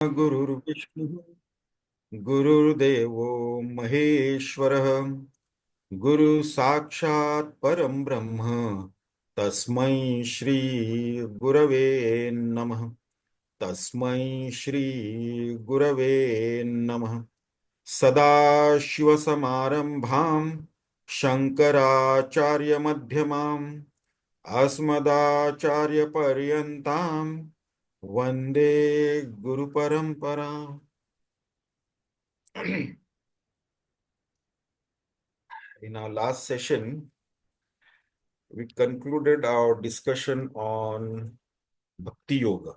गुरुर्विष्णुः गुरुर्देवो महेश्वरः गुरु साक्षात् परं ब्रह्म तस्मै श्री गुरवे नमः तस्मै श्री गुरवे नमः सदाशिवसमारम्भां शङ्कराचार्यमध्यमाम् अस्मदाचार्यपर्यन्तां वन्दे गुरुपरम्पराम्. In our last session, we concluded our discussion on Bhakti Yoga.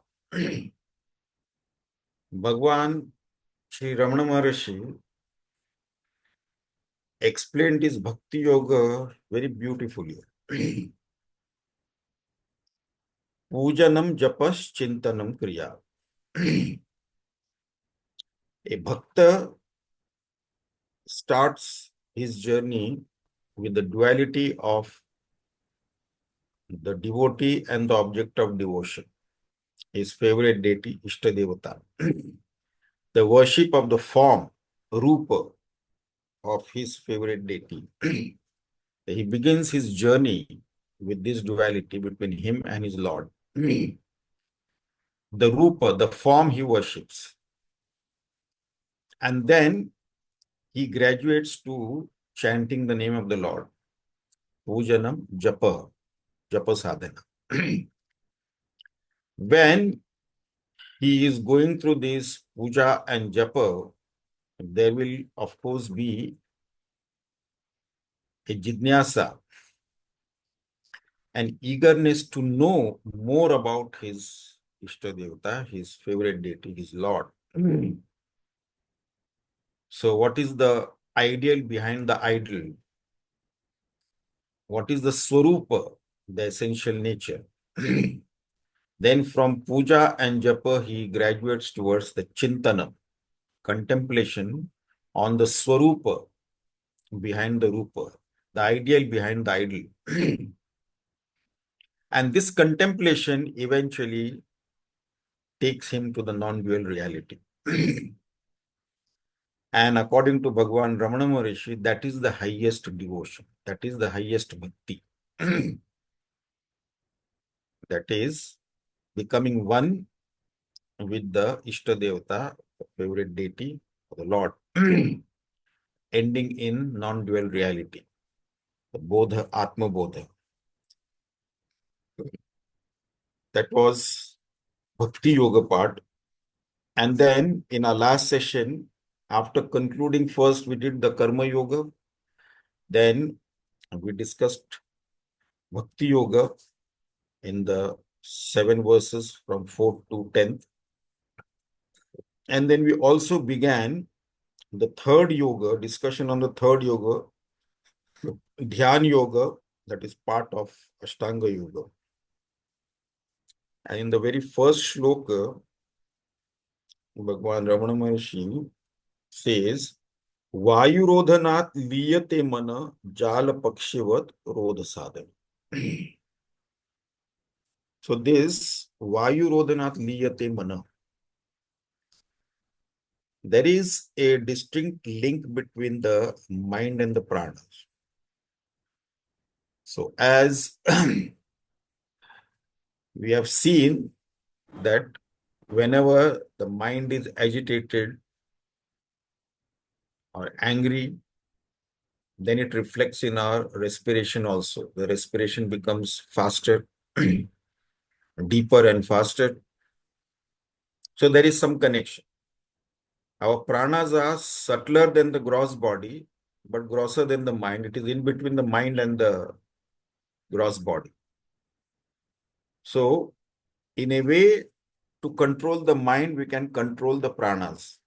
Bhagwan Sri Ramana Maharshi explained his Bhakti Yoga very beautifully. Pujanam japas chintanam kriya. A bhakta starts his journey with the duality of the devotee and the object of devotion, his favorite deity, Ishtadevata. The worship of the form, Rupa, of his favorite deity. He begins his journey with this duality between him and his Lord. The Rupa, the form he worships. And then he graduates to chanting the name of the Lord. Pujanam Japa, Japa Sadhana. When he is going through this puja and japa, there will, of course, be a jidnyasa, an eagerness to know more about his Ishtadevata, his favorite deity, his Lord. So what is the ideal behind the idol? What is the Swarupa, the essential nature? Then from puja and japa, he graduates towards the chintana, contemplation on the Swarupa behind the Rupa, the ideal behind the idol. And this contemplation eventually takes him to the non-dual reality. And according to Bhagavan Ramana Maharishi, that is the highest devotion. That is the highest bhakti. That is becoming one with the Ishtadevata, favorite deity, the Lord, ending in non-dual reality, the Bodha, Atma Bodha. That was Bhakti Yoga part. And then in our last session, after concluding first, we did the Karma Yoga. Then we discussed Bhakti Yoga in the 7 verses from 4th to 10th. And then we also began the third yoga, discussion on the third yoga, Dhyan Yoga, that is part of Ashtanga Yoga. And in the very first shloka, Bhagavan Ramana Maharshi says, Vayurodhanat liyate mana jala pakshivat rodha sadhana. So this Vayurodhanat liyate mana, there is a distinct link between the mind and the pranas. So as we have seen that whenever the mind is agitated or angry, then it reflects in our respiration also. The respiration becomes faster, deeper and faster. So there is some connection. Our pranas are subtler than the gross body, but grosser than the mind. It is in between the mind and the gross body. So in a way, to control the mind, we can control the pranas.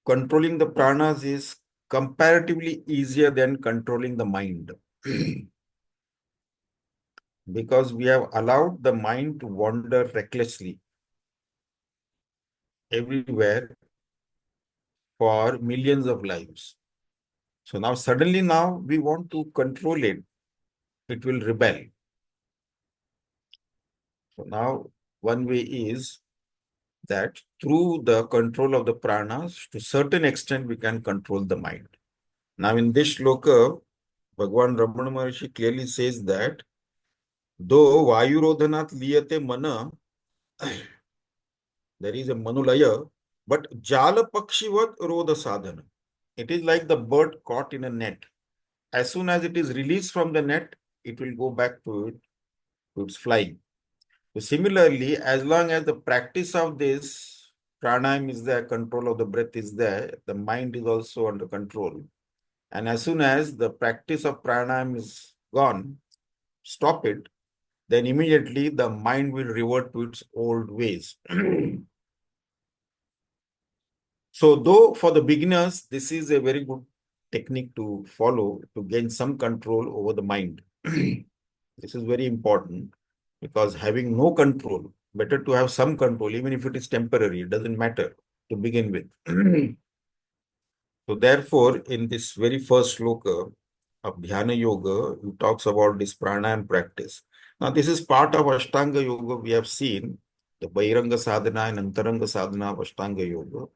Controlling the pranas is comparatively easier than controlling the mind. Because we have allowed the mind to wander recklessly everywhere for millions of lives. So now suddenly we want to control it. It will rebel. So now one way is that through the control of the pranas, to certain extent, we can control the mind. Now, in this shloka, Bhagwan Ramana Maharshi clearly says that though Vayurodhanat liyate mana, there is a manulaya, but Jala Pakshivat Rodha Sadhana. It is like the bird caught in a net. As soon as it is released from the net, it will go back to its flying. So similarly, as long as the practice of this pranayam is there, control of the breath is there, the mind is also under control. And as soon as the practice of pranayam is gone, stop it, then immediately the mind will revert to its old ways. So though for the beginners, this is a very good technique to follow to gain some control over the mind. This is very important because having no control, better to have some control, even if it is temporary, it doesn't matter to begin with. So therefore, in this very first sloka of Dhyana Yoga, he talks about this pranayam practice. Now, this is part of Ashtanga Yoga. We have seen the Bahiranga Sadhana and Antaranga Sadhana of Ashtanga Yoga.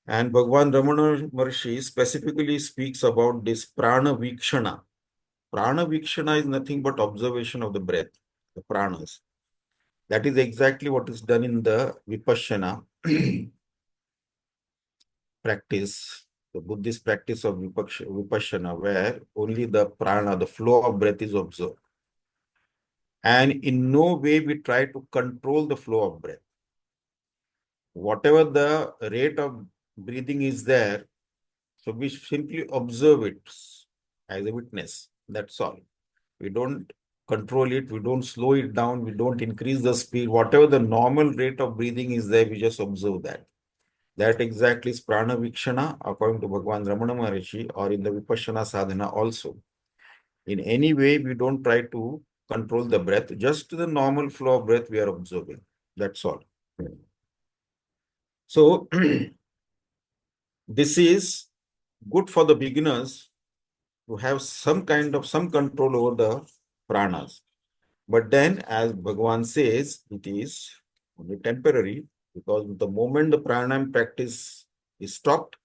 And Bhagwan Ramana Maharshi specifically speaks about this prana vikshana. Prana vikshana is nothing but observation of the breath, the pranas. That is exactly what is done in the Vipassana practice, the Buddhist practice of Vipassana, where only the prana, the flow of breath is observed. And in no way we try to control the flow of breath. Whatever the rate of breathing is there, so we simply observe it as a witness. That's all. We don't control it. We don't slow it down. We don't increase the speed. Whatever the normal rate of breathing is there, we just observe that. That exactly is prana vikshana according to Bhagwan Ramana Maharshi, or in the Vipassana sadhana also. In any way, we don't try to control the breath. Just the normal flow of breath we are observing. That's all. So, this is good for the beginners to have some control over the pranas. But then, as Bhagavan says, it is only temporary, because the moment the pranayam practice is stopped,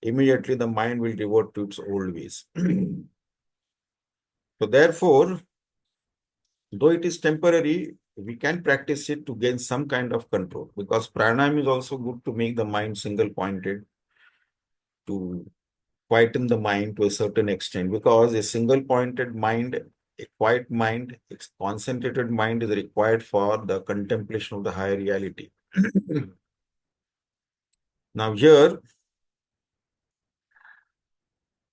immediately the mind will revert to its old ways. So therefore, though it is temporary, we can practice it to gain some kind of control, because pranayam is also good to make the mind single pointed, to quieten the mind to a certain extent, because a single pointed mind, a quiet mind, a concentrated mind is required for the contemplation of the higher reality. Now here,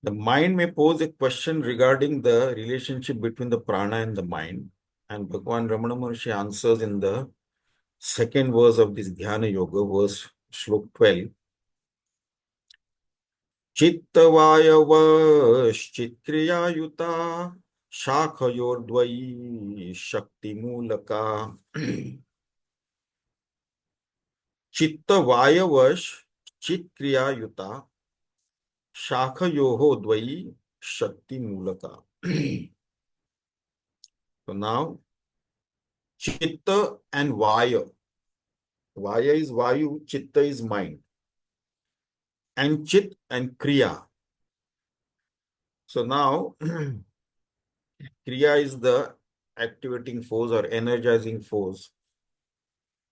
the mind may pose a question regarding the relationship between the prana and the mind. And Bhagwan Ramana Maharshi answers in the second verse of this Dhyana Yoga, verse Shlok 12. चित्तवायवश्चित्क्रियायुता शाखयोर्द्वयी शक्तिमूलका चित्तवायवश चित्क्रियायुता शाखयोः द्वयी शक्तिमूलका. So now, chitta and vaya. Vaya is vayu, chitta is mind. And chit and kriya. So now, kriya is the activating force or energizing force.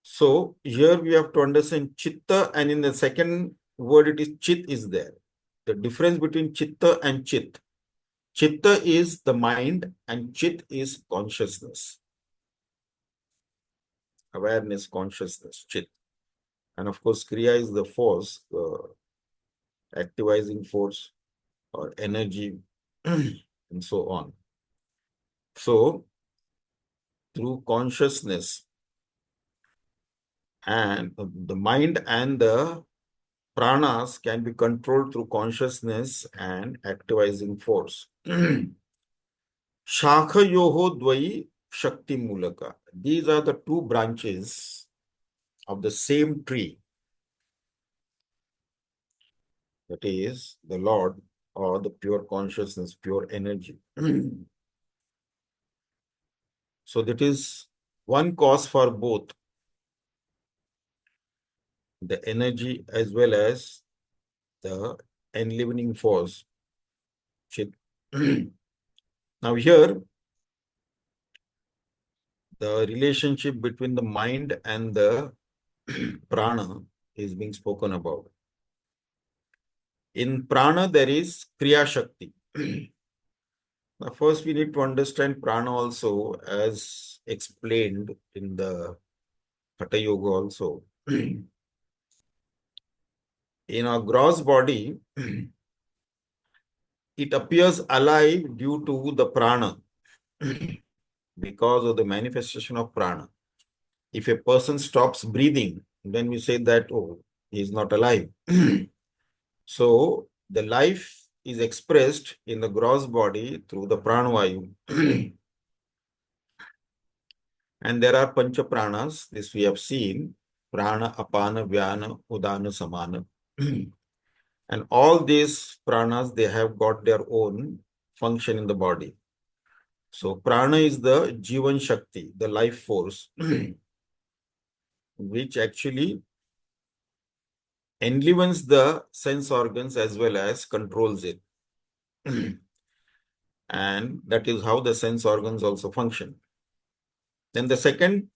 So here we have to understand chitta, and in the second word it is chit is there. The difference between chitta and chit. Chitta is the mind and chit is consciousness. Awareness, consciousness, chit. And of course, kriya is the force, the activizing force or energy and so on. So through consciousness, and the mind and the pranas can be controlled through consciousness and activizing force. Shakhayoho dvayi shakti mulaka. These are the two branches of the same tree. That is the Lord, or the pure consciousness, pure energy. So that is one cause for both. the energy as well as the enlivening force. Now here, the relationship between the mind and the prana is being spoken about. In prana, there is Kriya Shakti. Now, first, we need to understand prana also, as explained in the Hatha Yoga also. In our gross body, it appears alive due to the prana, because of the manifestation of prana. If a person stops breathing, then we say that, oh, he is not alive. So, the life is expressed in the gross body through the pranavayu. And there are pancha pranas, this we have seen, prana, apana, vyana, udana, samana. And all these pranas, they have got their own function in the body. So prana is the Jivan Shakti, the life force, which actually enlivens the sense organs as well as controls it. And that is how the sense organs also function. Then the second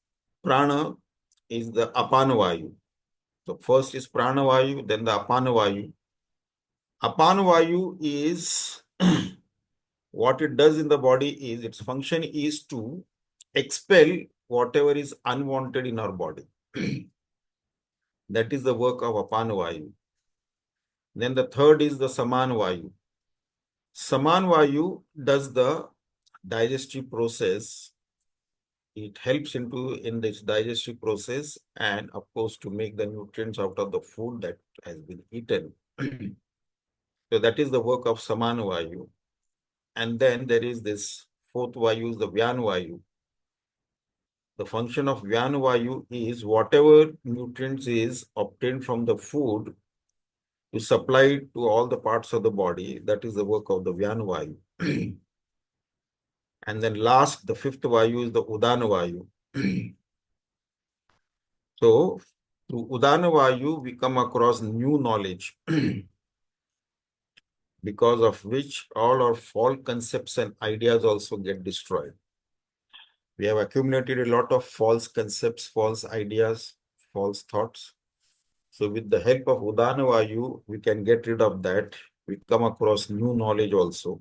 prana is the Apanavayu. So first is Pranavayu, then the Apanavayu. Apanavayu is what it does in the body is its function is to expel whatever is unwanted in our body. That is the work of Apanavayu. Then the third is the Samanvayu. Samanvayu does the digestive process. It helps in this digestive process and of course to make the nutrients out of the food that has been eaten. So that is the work of Samanvayu. And then there is this fourth Vayu, the Vyanvayu. The function of Vyanvayu is whatever nutrients is obtained from the food to supply it to all the parts of the body. That is the work of the Vyanvayu. And then last, the fifth Vayu is the Udanavayu. So through Udanavayu, we come across new knowledge because of which all our false concepts and ideas also get destroyed. We have accumulated a lot of false concepts, false ideas, false thoughts. So with the help of Udanavayu, we can get rid of that. We come across new knowledge also.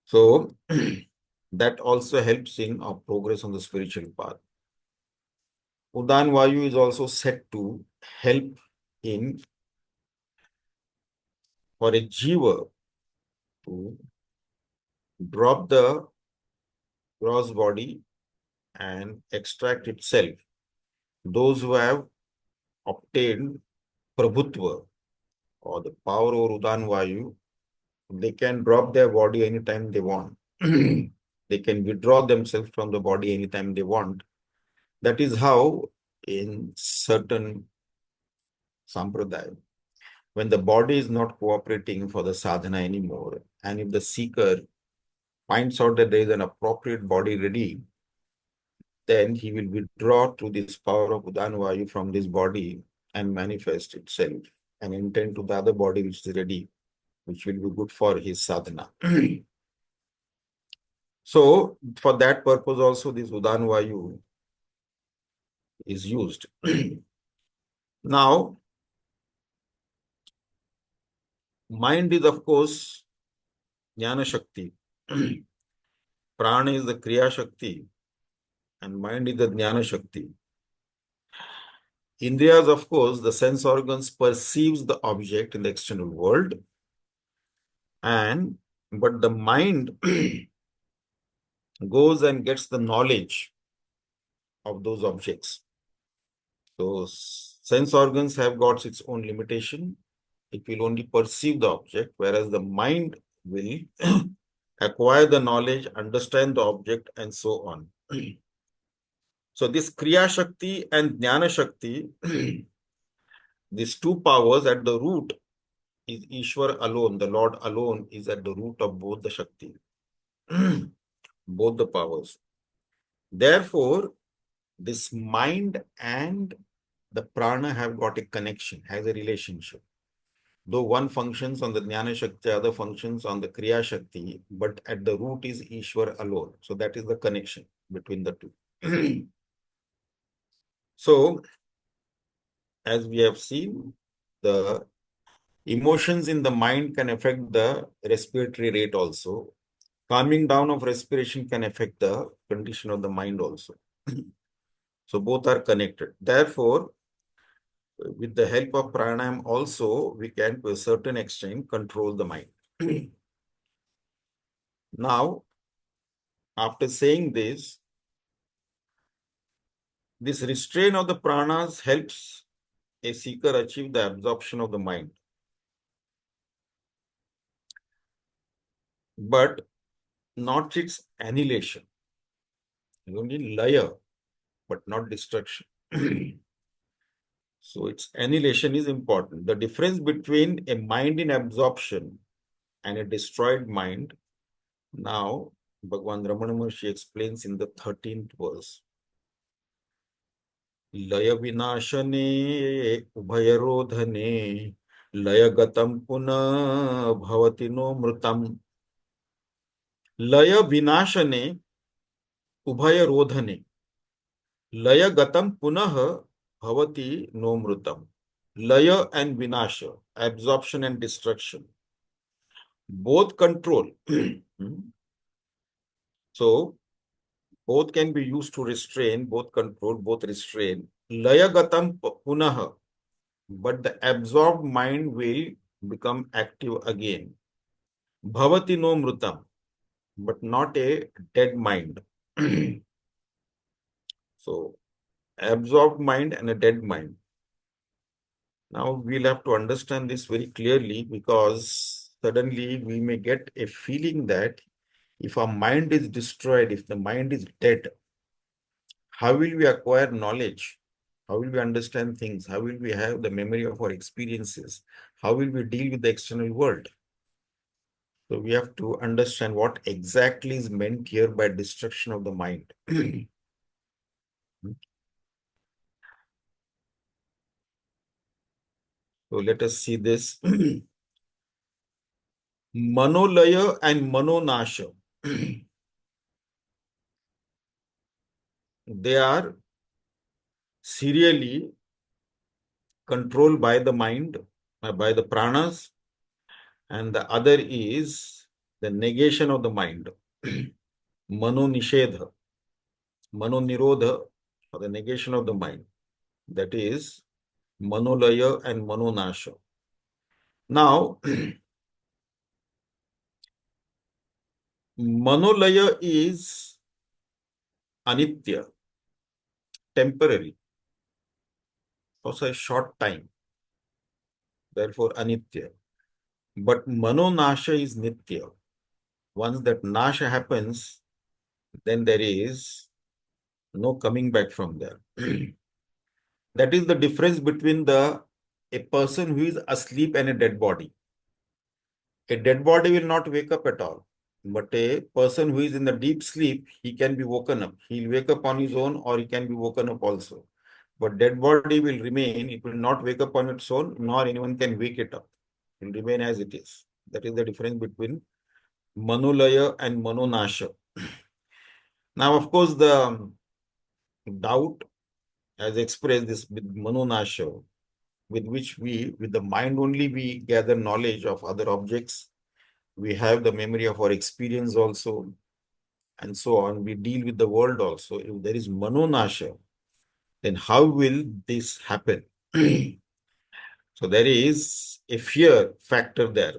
So that also helps in our progress on the spiritual path. Udanavayu is also said to help in for a jiva to drop the gross body and extract itself. Those who have obtained prabhutva or the power over Udanavayu, they can drop their body anytime they want. They can withdraw themselves from the body anytime they want. That is how in certain sampradaya, when the body is not cooperating for the sadhana anymore, and if the seeker finds out that there is an appropriate body ready, then he will withdraw to this power of Udanavayu from this body and manifest itself and enter to the other body which is ready, which will be good for his sadhana. So, for that purpose also this Udanavayu is used. Now, mind is of course Jnana Shakti. Prana is the Kriya Shakti and mind is the Jnana Shakti. Indriyas, of course, the sense organs perceives the object in the external world, but the mind goes and gets the knowledge of those objects. So sense organs have got its own limitation. It will only perceive the object, whereas the mind will acquire the knowledge, understand the object, and so on. So this Kriya Shakti and Jnana Shakti, these two powers at the root is Ishwar alone. The Lord alone is at the root of both the Shakti, both the powers. Therefore, this mind and the prana have got a connection, has a relationship. Though one functions on the Jnana Shakti, other functions on the Kriya Shakti, but at the root is Ishwar alone. So that is the connection between the two. So, as we have seen, the emotions in the mind can affect the respiratory rate also. Calming down of respiration can affect the condition of the mind also. So both are connected. Therefore, with the help of pranayam also, we can to a certain extent control the mind. Now, after saying this restraint of the pranas helps a seeker achieve the absorption of the mind. But not its annihilation. Only laya, but not destruction. So its annihilation is important. The difference between a mind in absorption and a destroyed mind, now Bhagavan Ramana Maharshi explains in the 13th verse. Laya vinashane ubhayarodhane laya gatam puna bhavati no mrutam. Laya vinashane ubhayarodhane laya gatam punah bhavati no mrutam. Laya and vinasha, absorption and destruction, both control. So, both can be used to restrain, both control, both restrain. Laya gatam punah, but the absorbed mind will become active again. Bhavati no mrutam, but not a dead mind. So, absorbed mind and a dead mind. Now, we'll have to understand this very clearly, because suddenly we may get a feeling that if our mind is destroyed, if the mind is dead, how will we acquire knowledge? How will we understand things? How will we have the memory of our experiences? How will we deal with the external world? So we have to understand what exactly is meant here by destruction of the mind. So let us see this. Manolaya and Manonasha. They are serially controlled by the mind, by the pranas, and the other is the negation of the mind. Mano nishedha, mano nirodha, or the negation of the mind. That is manolaya and manonasha. Now, manolaya is anitya, temporary, also a short time, therefore anitya. But manonasha is nitya. Once that nasha happens, then there is no coming back from there. That is the difference between a person who is asleep and a dead body. A dead body will not wake up at all. But a person who is in the deep sleep, he can be woken up. He'll wake up on his own, or he can be woken up also. But dead body will remain. It will not wake up on its own, nor anyone can wake it up. It will remain as it is. That is the difference between Manolaya and Manonasha. Now, of course, the doubt as expressed this with Manonasha, with which with the mind only, we gather knowledge of other objects. We have the memory of our experience also, and so on. We deal with the world also. If there is Manonasha, then how will this happen? So there is a fear factor there.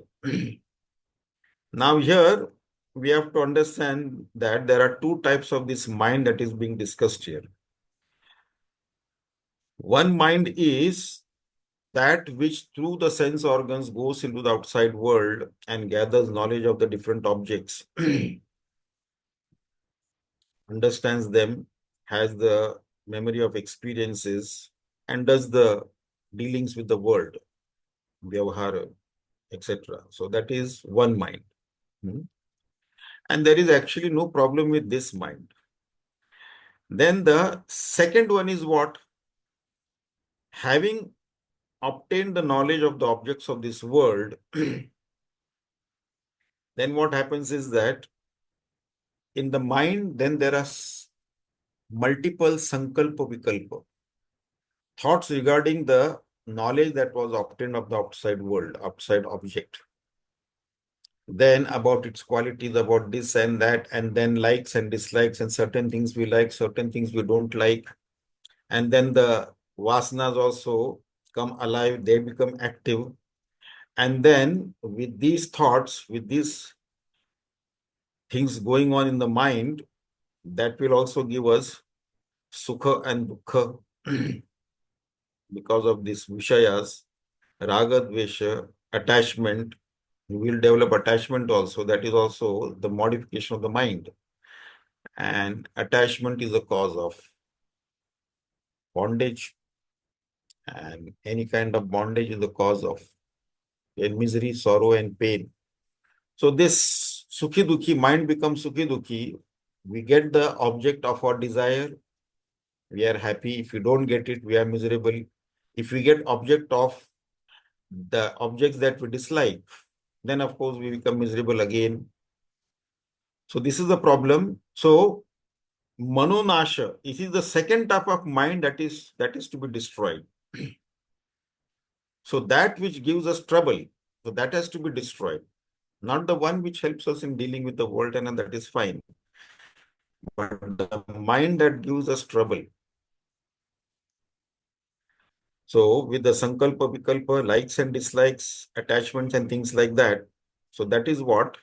Now here, we have to understand that there are two types of this mind that is being discussed here. One mind is that which through the sense organs goes into the outside world and gathers knowledge of the different objects, understands them, has the memory of experiences, and does the dealings with the world, vyavahara, etc. So that is one mind. And there is actually no problem with this mind. Then the second one is what? Having obtained the knowledge of the objects of this world, then what happens is that in the mind, then there are multiple sankalpa vikalpa, thoughts regarding the knowledge that was obtained of the outside world, outside object. Then about its qualities, about this and that, and then likes and dislikes, and certain things we like, certain things we don't like. And then the vasanas also come alive, they become active. And then with these thoughts, with these things going on in the mind, that will also give us sukha and dukkha because of these vishayas, raga, dvesha, attachment. We will develop attachment also. That is also the modification of the mind. And attachment is the cause of bondage. And any kind of bondage is the cause of misery, sorrow, and pain. So this sukhi dukhi, mind becomes sukhi dukhi. We get the object of our desire, we are happy. If we don't get it, we are miserable. If we get object of the objects that we dislike, then of course we become miserable again. So this is the problem. So manonasha, this is the second type of mind that is to be destroyed. So that which gives us trouble, so that has to be destroyed. Not the one which helps us in dealing with the world, and that is fine. But the mind that gives us trouble. So with the sankalpa, vikalpa, likes and dislikes, attachments and things like that. So that is what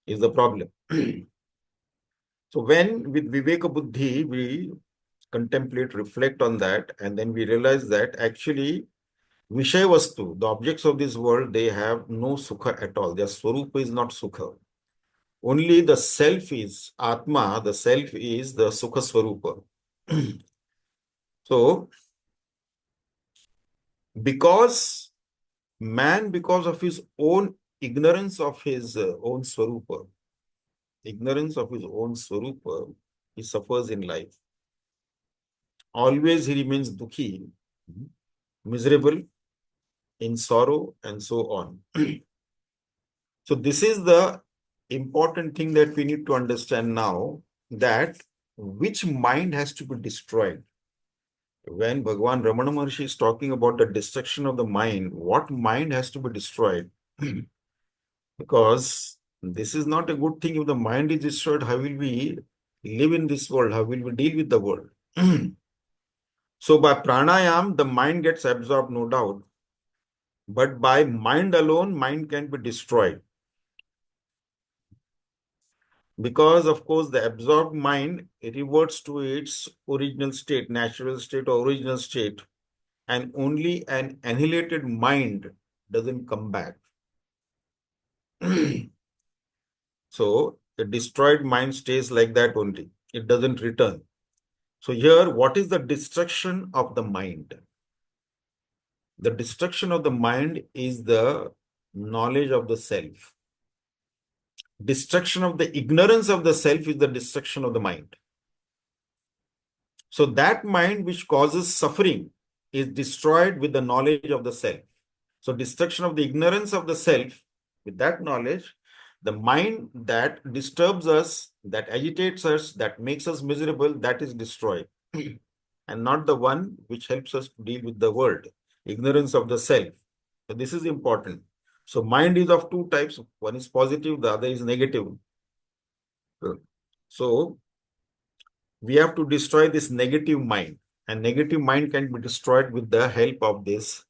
is the problem. So when with Viveka Buddhi, we contemplate, reflect on that, and then we realize that actually Vishaya Vastu, the objects of this world, they have no sukha at all. Their swarupa is not sukha. Only the self is Atma, the self is the sukha swarupa. So, because man, because of his own ignorance of his own swarupa, ignorance of his own swarupa, he suffers in life. Always he remains dukhi, miserable, in sorrow, and so on. So this is the important thing that we need to understand now, that which mind has to be destroyed. When Bhagavan Ramana Maharshi is talking about the destruction of the mind, what mind has to be destroyed? Because this is not a good thing. If the mind is destroyed, how will we live in this world? How will we deal with the world? So by pranayam, the mind gets absorbed, no doubt. But by mind alone, mind can be destroyed. Because, of course, the absorbed mind reverts to its original state, natural state or original state. And only an annihilated mind doesn't come back. So the destroyed mind stays like that only. It doesn't return. So here, what is the destruction of the mind? The destruction of the mind is the knowledge of the self. Destruction of the ignorance of the self is the destruction of the mind. So that mind which causes suffering is destroyed with the knowledge of the self. So destruction of the ignorance of the self, with that knowledge, the mind that disturbs us, that agitates us, that makes us miserable, that is destroyed. And not the one which helps us to deal with the world, ignorance of the self. So this is important. So mind is of two types. One is positive, the other is negative. So we have to destroy this negative mind. And negative mind can be destroyed with the help of this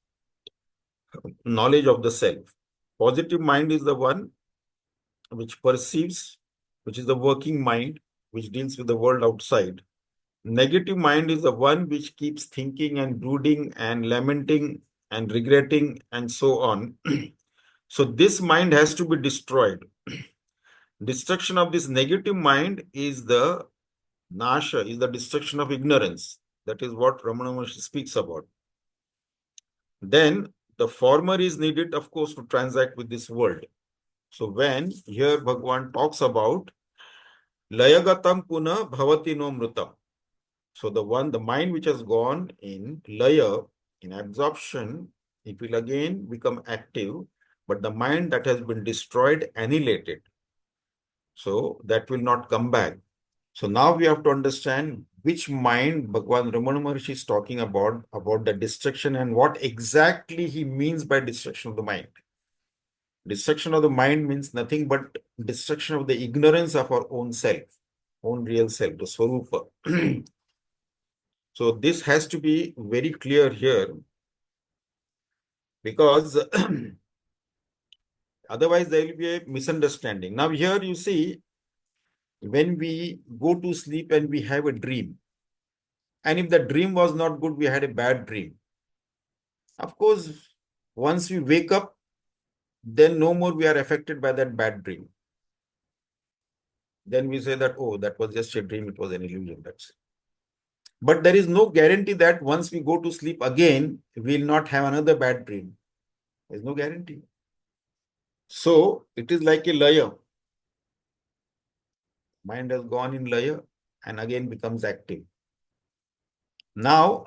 knowledge of the self. Positive mind is the one which perceives, which is the working mind, which deals with the world outside. Negative mind is the one which keeps thinking and brooding and lamenting and regretting and so on. So this mind has to be destroyed. Destruction of this negative mind is the nasha, is the destruction of ignorance. That is what Ramana Maharshi speaks about. Then the former is needed, of course, to transact with this world. So when here Bhagavan talks about layagatam puna bhavati no mritam. So the mind which has gone in laya, In absorption, it will again become active, but the mind that has been destroyed, annihilated. So that will not come back. So now we have to understand which mind Bhagwan Ramana Maharshi is talking about the destruction, and what exactly he means by destruction of the mind. Destruction of the mind means nothing but destruction of the ignorance of our own self, own real self, the Swarupa. So this has to be very clear here, because otherwise there will be a misunderstanding. Now here you see, when we go to sleep and we have a dream, and if the dream was not good, we had a bad dream. Of course, once we wake up, then no more we are affected by that bad dream. Then we say that, oh, that was just a dream, it was an illusion. That's it. But there is no guarantee that once we go to sleep again, we will not have another bad dream. There is no guarantee. So it is like a layer. Mind has gone in layer and again becomes active. Now,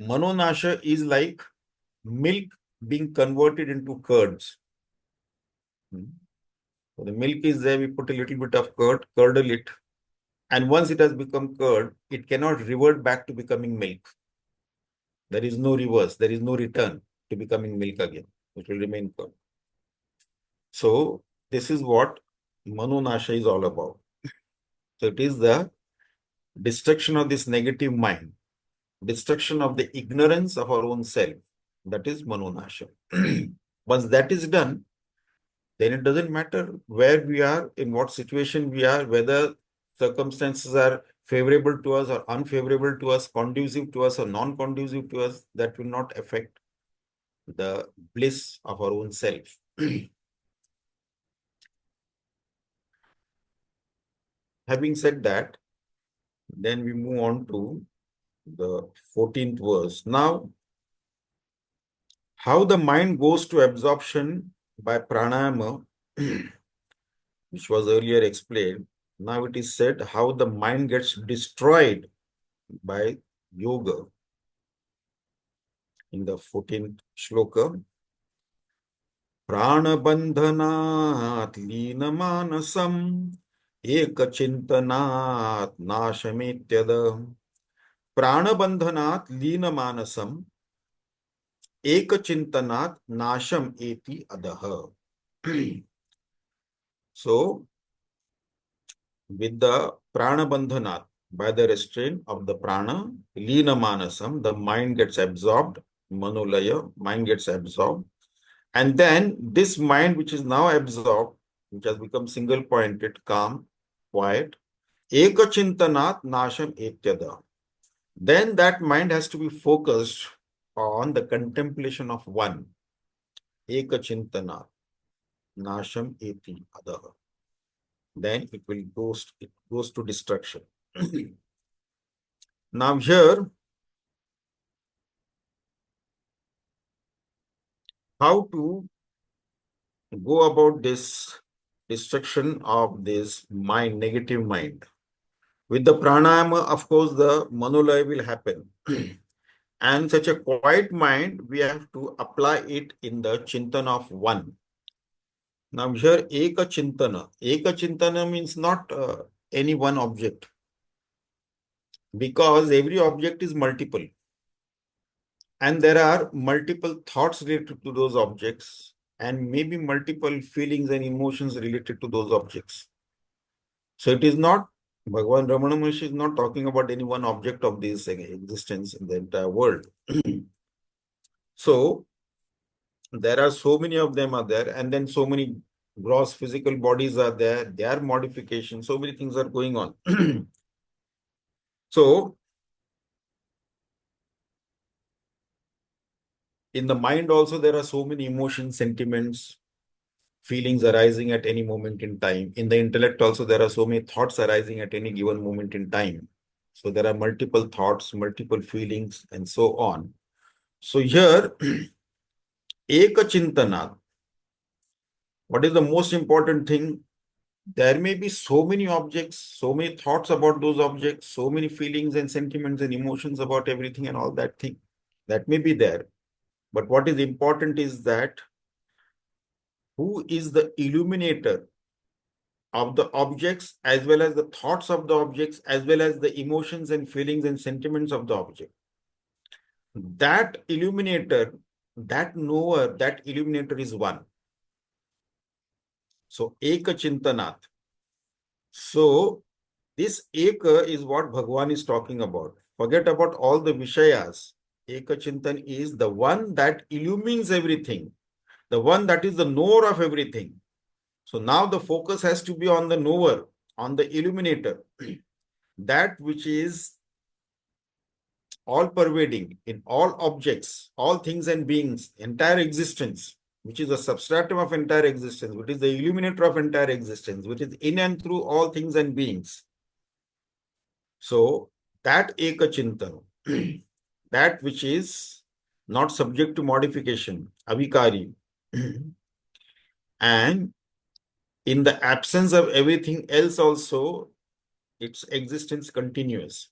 Manonasha is like milk being converted into curds. So the milk is there, we put a little bit of curd, curdle it. And once it has become curd, it cannot revert back to becoming milk. There is no reverse, there is no return to becoming milk again. It will remain curd. So this is what Manonasha is all about. So it is the destruction of this negative mind, destruction of the ignorance of our own self. That is Manonasha. Once that is done, then it doesn't matter where we are, in what situation we are, whether circumstances are favorable to us or unfavorable to us, conducive to us or non-conducive to us, that will not affect the bliss of our own self. Having said that, then we move on to the 14th verse. Now, how the mind goes to absorption by pranayama, which was earlier explained. Now it is said how the mind gets destroyed by yoga in the 14th shloka. Pranabandhanat linamanasam ekachintanat nashametyada. Pranabandhanat linamanasam ekachintanat nasham eti adaha. So, with the prana bandhanat, by the restraint of the prana, lina manasam, the mind gets absorbed, manolaya, mind gets absorbed. And then this mind which is now absorbed, which has become single pointed, calm, quiet, ekachintanat nasham etyada. Then that mind has to be focused on the contemplation of one. Ekachintanat nasham eti adaha. Then it goes to destruction. Now here, how to go about this destruction of this mind, negative mind. With the pranayama, of course, the manolaya will happen. And such a quiet mind, we have to apply it in the chintan of one. Now here, eka chintana. Eka chintana means not any one object, because every object is multiple. And there are multiple thoughts related to those objects, and maybe multiple feelings and emotions related to those objects. So it is not, Bhagavan Ramana Maharshi is not talking about any one object of this existence in the entire world. So there are so many of them are there, and then so many gross physical bodies are there, their modifications, so many things are going on. So in the mind also, there are so many emotions, sentiments, feelings arising at any moment in time. In the intellect also, there are so many thoughts arising at any given moment in time. So there are multiple thoughts, multiple feelings, and so on. So here, Eka Chintana, what is the most important thing? There may be so many objects, so many thoughts about those objects, so many feelings and sentiments and emotions about everything and all that thing. That may be there. But what is important is that who is the illuminator of the objects as well as the thoughts of the objects as well as the emotions and feelings and sentiments of the object. That illuminator, that knower, that illuminator is one. So, Eka Chintanat. So, this Eka is what Bhagwan is talking about. Forget about all the Vishayas. Eka Chintan is the one that illumines everything, the one that is the knower of everything. So now the focus has to be on the knower, on the illuminator, that which is all pervading in all objects, all things and beings, entire existence, which is a substratum of entire existence, which is the illuminator of entire existence, which is in and through all things and beings. So that Eka Chintan, that which is not subject to modification, avikari, and in the absence of everything else also, its existence continues.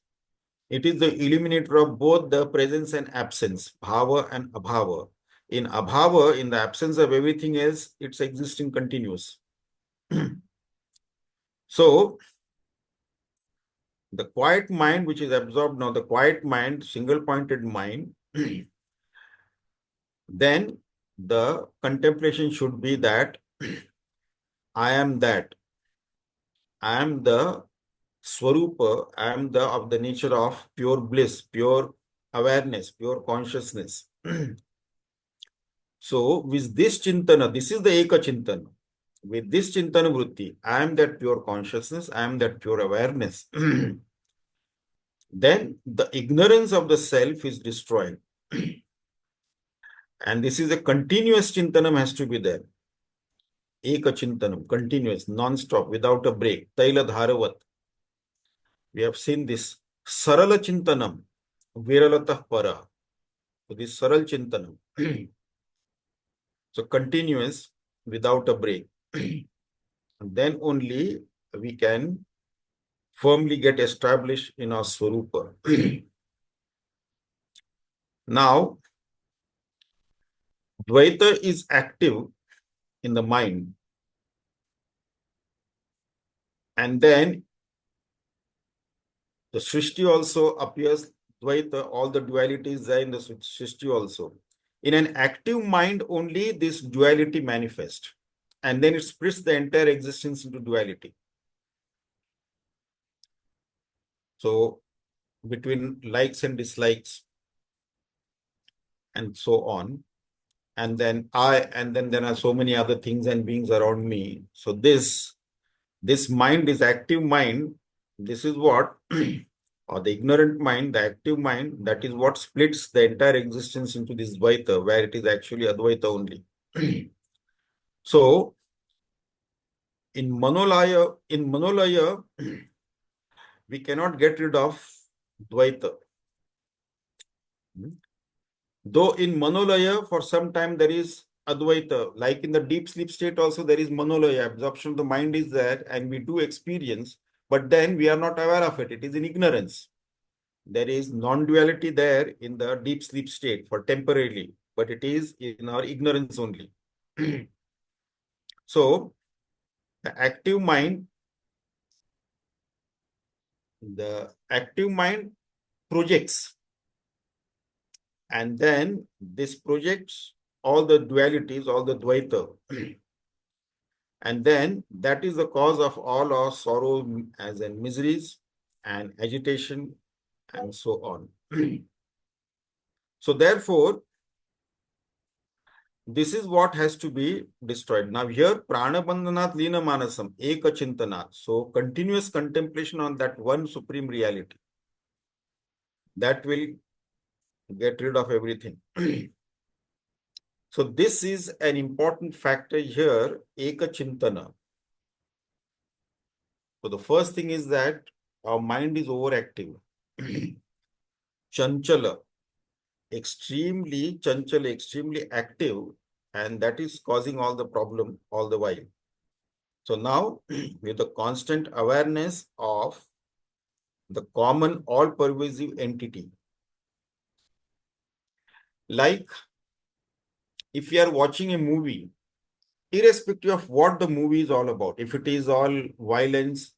It is the illuminator of both the presence and absence, bhava and abhava. In abhava, in the absence of everything else, its existence continues. So, the quiet mind which is absorbed now, the quiet mind, single-pointed mind, then the contemplation should be that I am that. I am the Swarupa, I am the of the nature of pure bliss, pure awareness, pure consciousness. So with this chintana, this is the Eka Chintana. With this chintana vritti, I am that pure consciousness, I am that pure awareness. Then the ignorance of the self is destroyed. And this is a continuous chintanam has to be there. Eka Chintanam, continuous, non-stop, without a break. Taila Dharavat. We have seen this. Sarala Chintanam, Viralatah Para. So this Saral Chintanam. So continuous, without a break. And then only we can firmly get established in our Swarupa. Now, Dvaita is active in the mind. And then the Srishti also appears, Dvaita, all the dualities there in the Srishti also. In an active mind, only this duality manifests. And then it splits the entire existence into duality. So, between likes and dislikes, and so on. And then and then there are so many other things and beings around me. So this mind is active mind. This is what, or the ignorant mind, the active mind, that is what splits the entire existence into this Dvaita, where it is actually Advaita only. So, in Manolaya, we cannot get rid of Dvaita. Though in Manolaya, for some time there is Advaita, like in the deep sleep state also there is Manolaya, absorption of the mind is there and we do experience, but then we are not aware of it. It is in ignorance. There is non-duality there in the deep sleep state for temporarily, but it is in our ignorance only. So, the active mind projects, and then this projects all the dualities, all the Dvaita. And then that is the cause of all our sorrow as in miseries and agitation and so on. So therefore, this is what has to be destroyed. Now here, prana bandhanat lina manasam, eka chintanat. So continuous contemplation on that one supreme reality. That will get rid of everything. So this is an important factor here, eka chintana. So the first thing is that our mind is overactive. Chanchala, extremely chanchala, extremely active, and that is causing all the problem all the while. So now, with the constant awareness of the common all-pervasive entity, like if you are watching a movie, irrespective of what the movie is all about, if it is all violence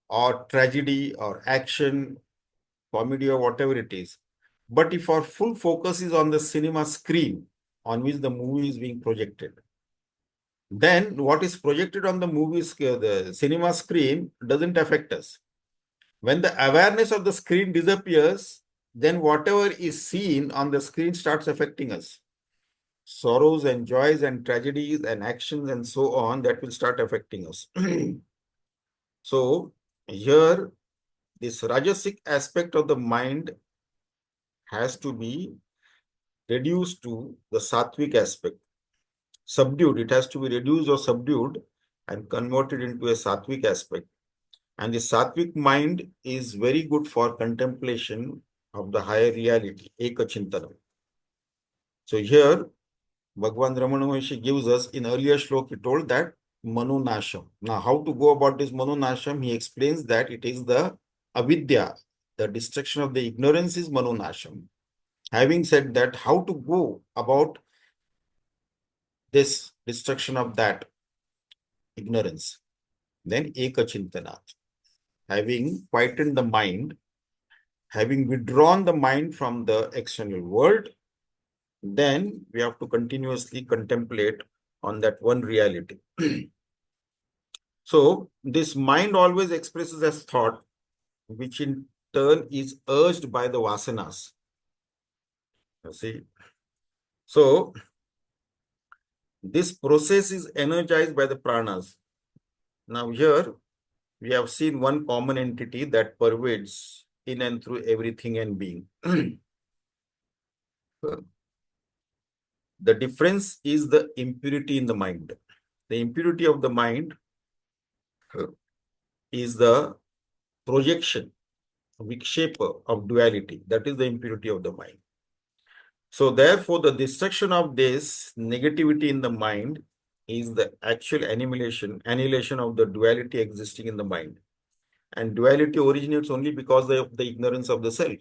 or tragedy or action, comedy or whatever it is, but if our full focus is on the cinema screen on which the movie is being projected, then what is projected on the the cinema screen doesn't affect us. When the awareness of the screen disappears, then whatever is seen on the screen starts affecting us. Sorrows and joys and tragedies and actions and so on, that will start affecting us. So here, this Rajasic aspect of the mind has to be reduced to the Sattvic aspect. Subdued, it has to be reduced or subdued and converted into a Sattvic aspect. And the Sattvic mind is very good for contemplation of the higher reality, Ekachintana. So here, Bhagwan Ramana Maharshi gives us, in earlier shlok, he told that Manu Nasham. Now, how to go about this Manu Nasham? He explains that it is the avidya, the destruction of the ignorance is Manu Nasham. Having said that, how to go about this destruction of that ignorance? Then Ekachintanat. Having quietened the mind, having withdrawn the mind from the external world, then we have to continuously contemplate on that one reality. So this mind always expresses as thought, which in turn is urged by the vasanas. You see? So this process is energized by the pranas. Now here we have seen one common entity that pervades in and through everything and being. The difference is the impurity in the mind. The impurity of the mind is the projection, vikshepa of duality. That is the impurity of the mind. So therefore, the destruction of this negativity in the mind is the actual annihilation of the duality existing in the mind. And duality originates only because of the ignorance of the self.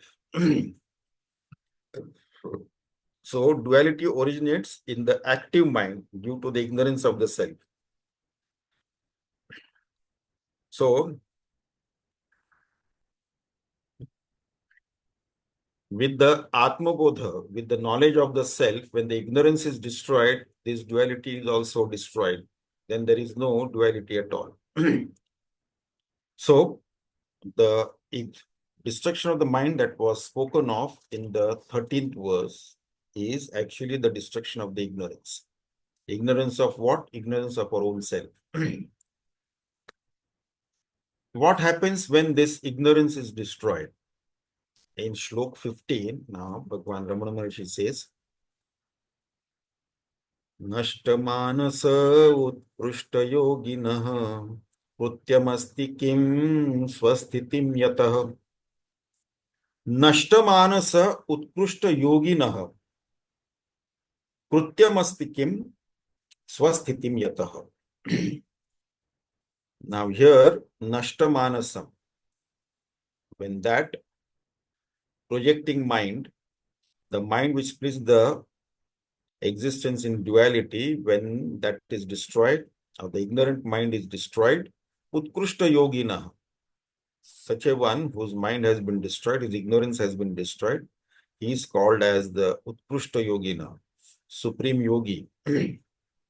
So duality originates in the active mind due to the ignorance of the self. So with the Atma Bodha, with the knowledge of the self, when the ignorance is destroyed, this duality is also destroyed. Then there is no duality at all. So the destruction of the mind that was spoken of in the 13th verse is actually the destruction of the ignorance. Ignorance of what? Ignorance of our own self. What happens when this ignorance is destroyed? In Shlok 15, now Bhagwan Ramana Maharshi says, Nashtamanasa utkrishtayoginah Putyamasti kim swasthitim yatah Nashtamanasa utkrishtayoginah Putyamasti kim swasthitim yatah. Now here, Nashtamanasam, when that projecting mind, the mind which splits the existence in duality, when that is destroyed, or the ignorant mind is destroyed, Utkrishta Yogina, such a one whose mind has been destroyed, his ignorance has been destroyed, he is called as the Utkrishta Yogina, supreme yogi,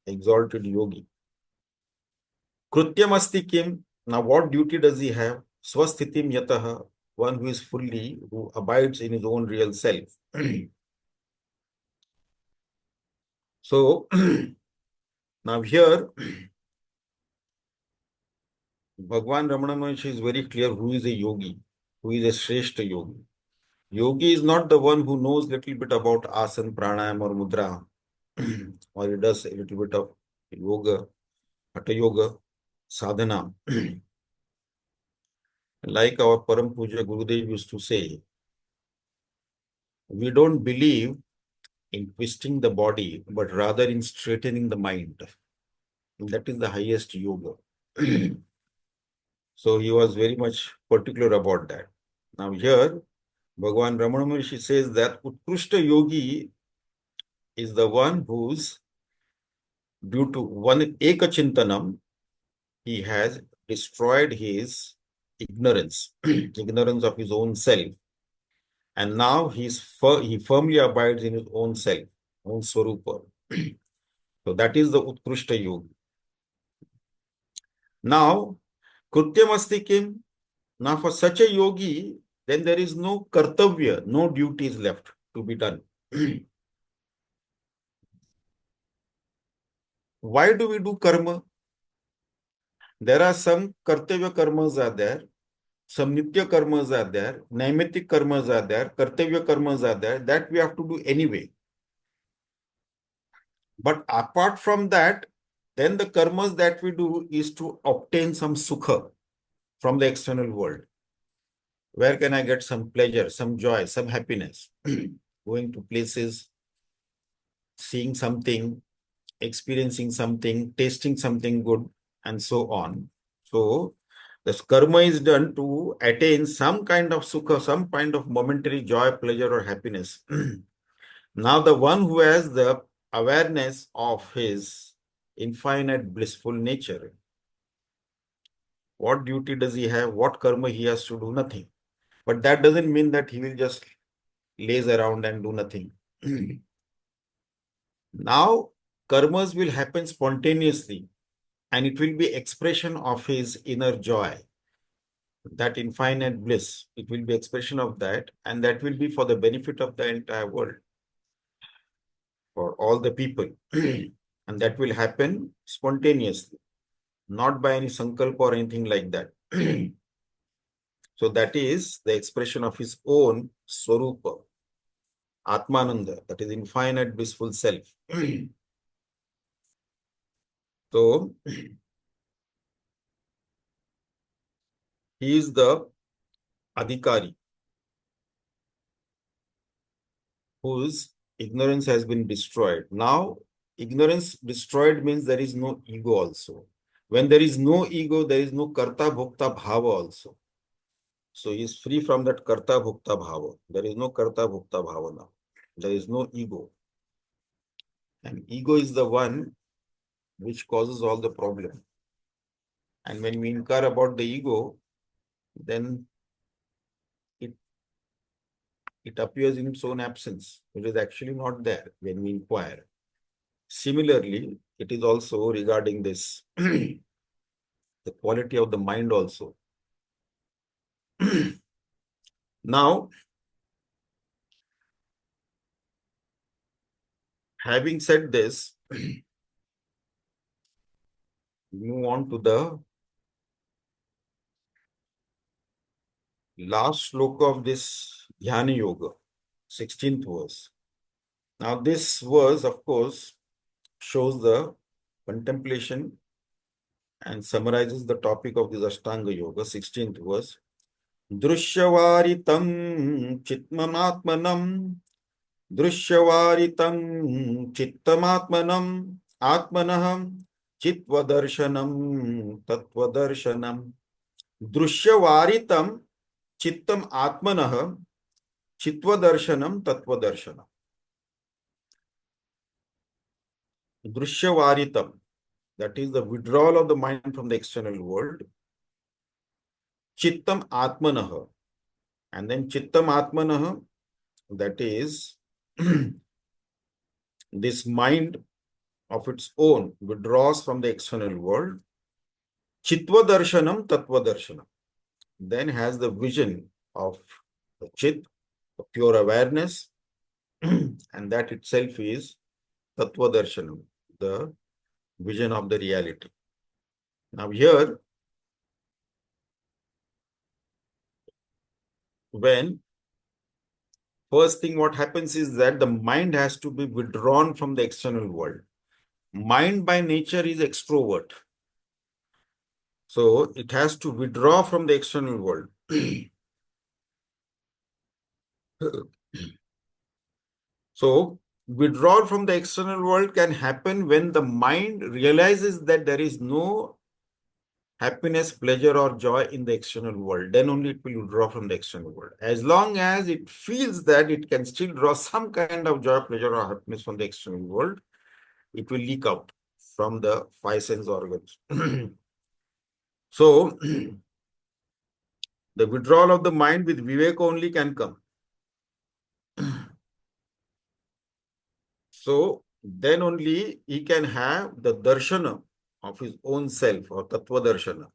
exalted yogi. Krutyamasti kim, now what duty does he have? Swasthitim yataha, one who is fully, who abides in his own real self. So, now here, Bhagwan Ramana Maharshi is very clear who is a yogi, who is a Shrestha yogi. Yogi is not the one who knows little bit about asana, pranayam or mudra, or he does a little bit of yoga, hatha yoga, sadhana. Like our Param Puja Gurudev used to say, we don't believe in twisting the body, but rather in straightening the mind. That is the highest yoga. So he was very much particular about that. Now here, Bhagavan Ramana Maharishi says that Utkrishta Yogi is the one who's, due to one Ekachintanam, he has destroyed his ignorance, ignorance of his own self. And now he firmly abides in his own self, own Swarupa. So that is the Utkrishta Yogi. Now, Krutyamasti Kim. Now, for such a yogi, then there is no kartavya, no duties left to be done. Why do we do karma? There are some kartavya karmas are there, some nitya karmas are there, naimitic karmas are there, kartavya karmas are there, that we have to do anyway. But apart from that, then the karmas that we do is to obtain some sukha from the external world. Where can I get some pleasure, some joy, some happiness? Going to places, seeing something, experiencing something, tasting something good, and so on. So, this karma is done to attain some kind of sukha, some kind of momentary joy, pleasure, or happiness. Now, the one who has the awareness of his infinite blissful nature, what duty does he have? What karma he has to do? Nothing. But that doesn't mean that he will just laze around and do nothing. Now, karmas will happen spontaneously, and it will be expression of his inner joy, that infinite bliss. It will be expression of that, and that will be for the benefit of the entire world, for all the people. And that will happen spontaneously, not by any sankalpa or anything like that. So that is the expression of his own swarupa, Atmananda, that is infinite blissful self. So he is the adhikari whose ignorance has been destroyed. Now, ignorance destroyed means there is no ego also. When there is no ego, there is no karta bhokta bhava also. So he is free from that karta bhokta bhava. There is no karta bhokta bhava now. There is no ego. And ego is the one which causes all the problem. And when we inquire about the ego, then it appears in its own absence. It is actually not there when we inquire. Similarly, it is also regarding this, the quality of the mind also. Now, having said this, move on to the last sloka of this Dhyana Yoga, 16th verse. Now, this verse, of course, shows the contemplation and summarizes the topic of this Ashtanga Yoga, 16th verse. Drishyavaritam chitmanatmanam Drishyavaritam chittamatmanam atmanaham chitvadarshanam tatvadarshanam Drishyavaritam chittam atmanah chitvadarshanam tatvadarshanam. Drishyavaritam, that is the withdrawal of the mind from the external world. Chittam atmanah, and then chittam atmanah, that is this mind of its own withdraws from the external world. Chitva darshanam, tatva darshanam, then has the vision of the chit, the pure awareness, and that itself is tattva darshanam, the vision of the reality. Now here, when first thing what happens is that the mind has to be withdrawn from the external world. Mind by nature is extrovert. So it has to withdraw from the external world. So withdrawal from the external world can happen when the mind realizes that there is no happiness, pleasure, or joy in the external world, then only it will withdraw from the external world. As long as it feels that it can still draw some kind of joy, pleasure, or happiness from the external world, it will leak out from the five sense organs. So, the withdrawal of the mind with Vivek only can come. So, then only he can have the darshana of his own self, or tattva darshana.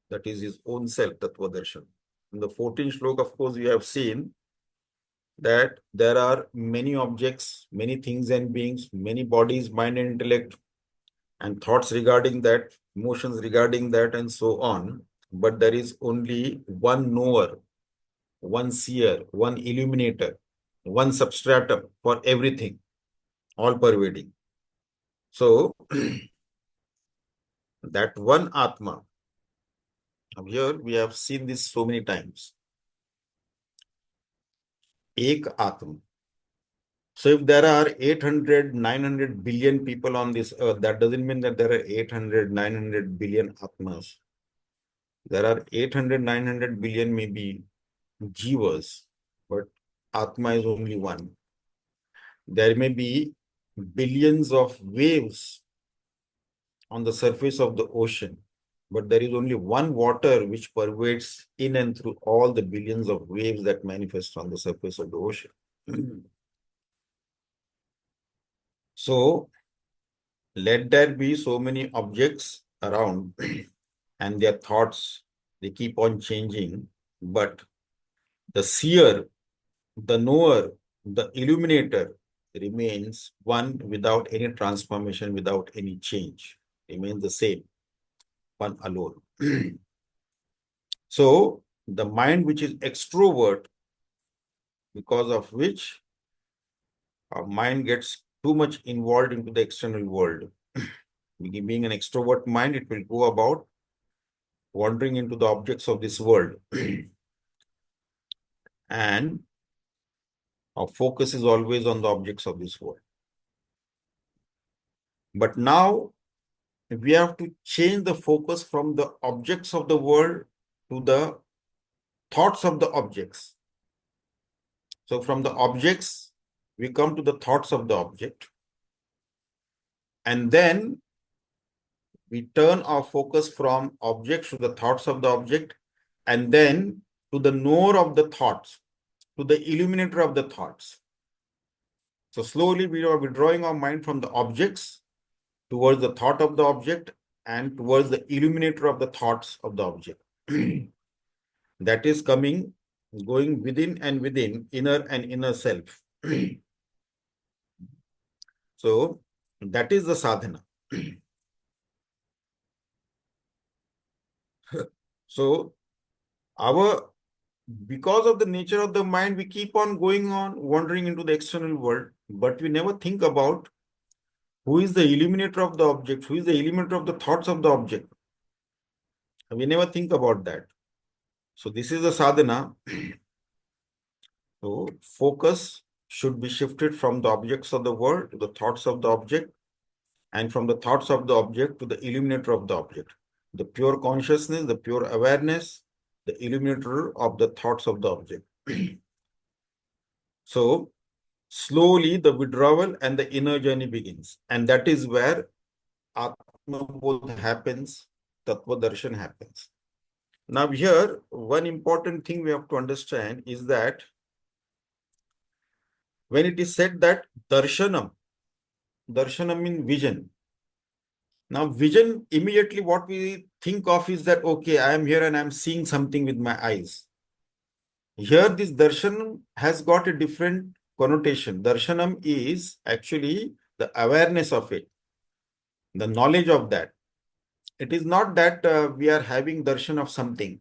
That is his own self, tattva darshana. In the 14th shloka, of course, we have seen that there are many objects, many things and beings, many bodies, mind and intellect, and thoughts regarding that, emotions regarding that, and so on. But there is only one knower, one seer, one illuminator, one substratum for everything, all pervading. So, that one Atma, here we have seen this so many times. Ek Atma. So if there are 800, 900 billion people on this earth, that doesn't mean that there are 800, 900 billion Atmas. There are 800, 900 billion maybe Jivas, but Atma is only one. There may be billions of waves on the surface of the ocean, but there is only one water which pervades in and through all the billions of waves that manifest on the surface of the ocean. So, let there be so many objects around and their thoughts, they keep on changing, but the seer, the knower, the illuminator remains one without any transformation, without any change, remains the same, one alone. So, the mind which is extrovert, because of which our mind gets too much involved into the external world. Being an extrovert mind, it will go about wandering into the objects of this world. And our focus is always on the objects of this world. But now we have to change the focus from the objects of the world to the thoughts of the objects. So from the objects, we come to the thoughts of the object. And then we turn our focus from objects to the thoughts of the object, and then to the knower of the thoughts, to the illuminator of the thoughts. So slowly we are withdrawing our mind from the objects towards the thought of the object and towards the illuminator of the thoughts of the object. That is coming, going within and within, inner and inner self. So that is the sadhana. So because of the nature of the mind, we keep on going on, wandering into the external world, but we never think about who is the illuminator of the object, who is the illuminator of the thoughts of the object. We never think about that. So this is the sadhana. So focus should be shifted from the objects of the world to the thoughts of the object, and from the thoughts of the object to the illuminator of the object. The pure consciousness, the pure awareness, the illuminator of the thoughts of the object. So slowly the withdrawal and the inner journey begins. And that is where Atma Bodh happens, Tattva Darshan happens. Now here, one important thing we have to understand is that when it is said that Darshanam means vision. Now vision, immediately what we think of is that, okay, I am here and I am seeing something with my eyes. Here this darshanam has got a different connotation. Darshanam is actually the awareness of it, the knowledge of that. It is not that we are having darshan of something,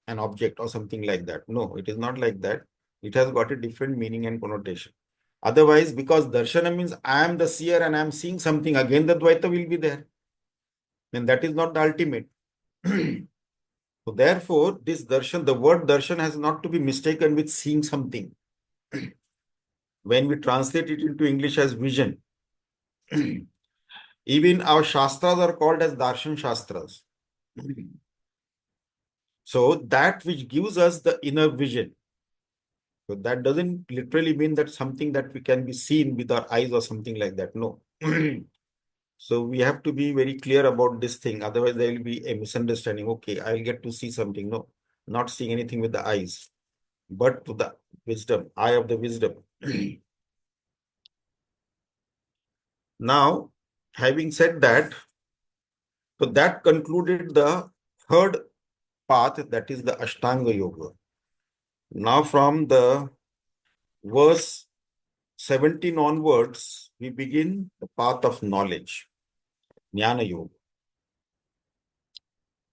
an object or something like that. No, it is not like that. It has got a different meaning and connotation. Otherwise, because darshana means I am the seer and I am seeing something, again the Dvaita will be there. Then that is not the ultimate. So therefore, this darshan, the word darshan has not to be mistaken with seeing something. When we translate it into English as vision, Even our Shastras are called as Darshan Shastras. So that which gives us the inner vision. So that doesn't literally mean that something that we can be seen with our eyes or something like that. No. So we have to be very clear about this thing. Otherwise, there will be a misunderstanding. Okay, I'll get to see something. No, not seeing anything with the eyes, but to the wisdom, eye of the wisdom. Now, having said that, so that concluded the third path, that is the Ashtanga Yoga. Now, from the verse 17 onwards, we begin the path of knowledge, Jnana Yoga.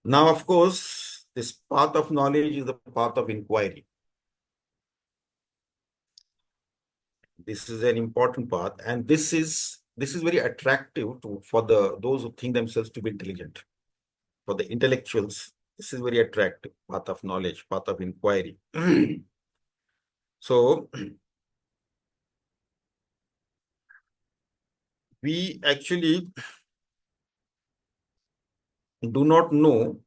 Now, of course, this path of knowledge is the path of inquiry. This is an important path, and this is very attractive for those who think themselves to be intelligent. For the intellectuals, this is very attractive, path of knowledge, path of inquiry. So we actually do not know,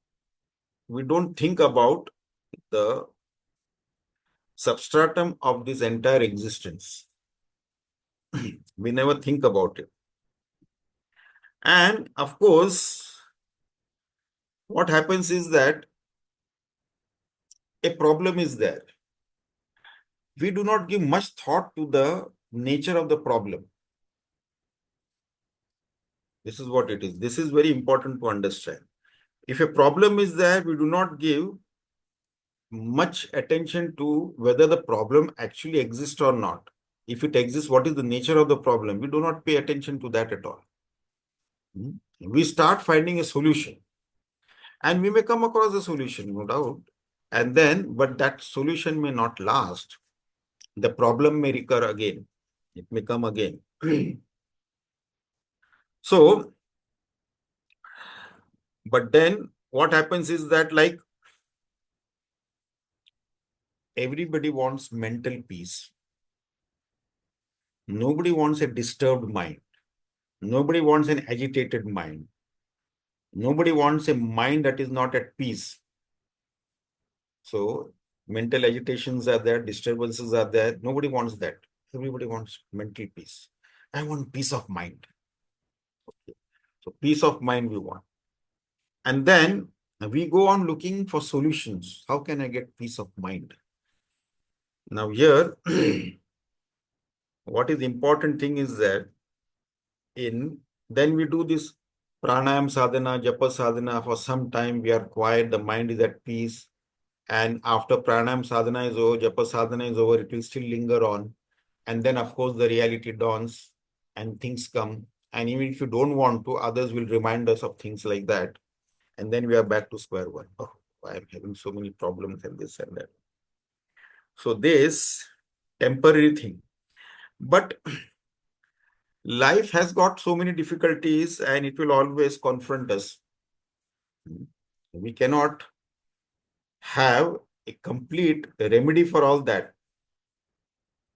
we don't think about the substratum of this entire existence. We never think about it. And of course, what happens is that a problem is there. We do not give much thought to the nature of the problem. This is what it is. This is very important to understand. If a problem is there, we do not give much attention to whether the problem actually exists or not. If it exists, what is the nature of the problem? We do not pay attention to that at all. We start finding a solution, and we may come across a solution, no doubt. And then, but that solution may not last. The problem may recur again. It may come again. So, but then what happens is that, like, everybody wants mental peace. Nobody wants a disturbed mind. Nobody wants an agitated mind. Nobody wants a mind that is not at peace. So mental agitations are there, disturbances are there. Nobody wants that. Everybody wants mental peace. I want peace of mind. Okay. So peace of mind we want. And then we go on looking for solutions. How can I get peace of mind? Now here, what is the important thing is that then we do this pranayam sadhana, japa sadhana. For some time we are quiet, the mind is at peace. And after pranayam sadhana is over, japa sadhana is over, it will still linger on. And then, of course, the reality dawns and things come. And even if you don't want to, others will remind us of things like that. And then we are back to square one. Oh, I am having so many problems and this and that. So this temporary thing. But life has got so many difficulties and it will always confront us. We cannot have a complete remedy for all that.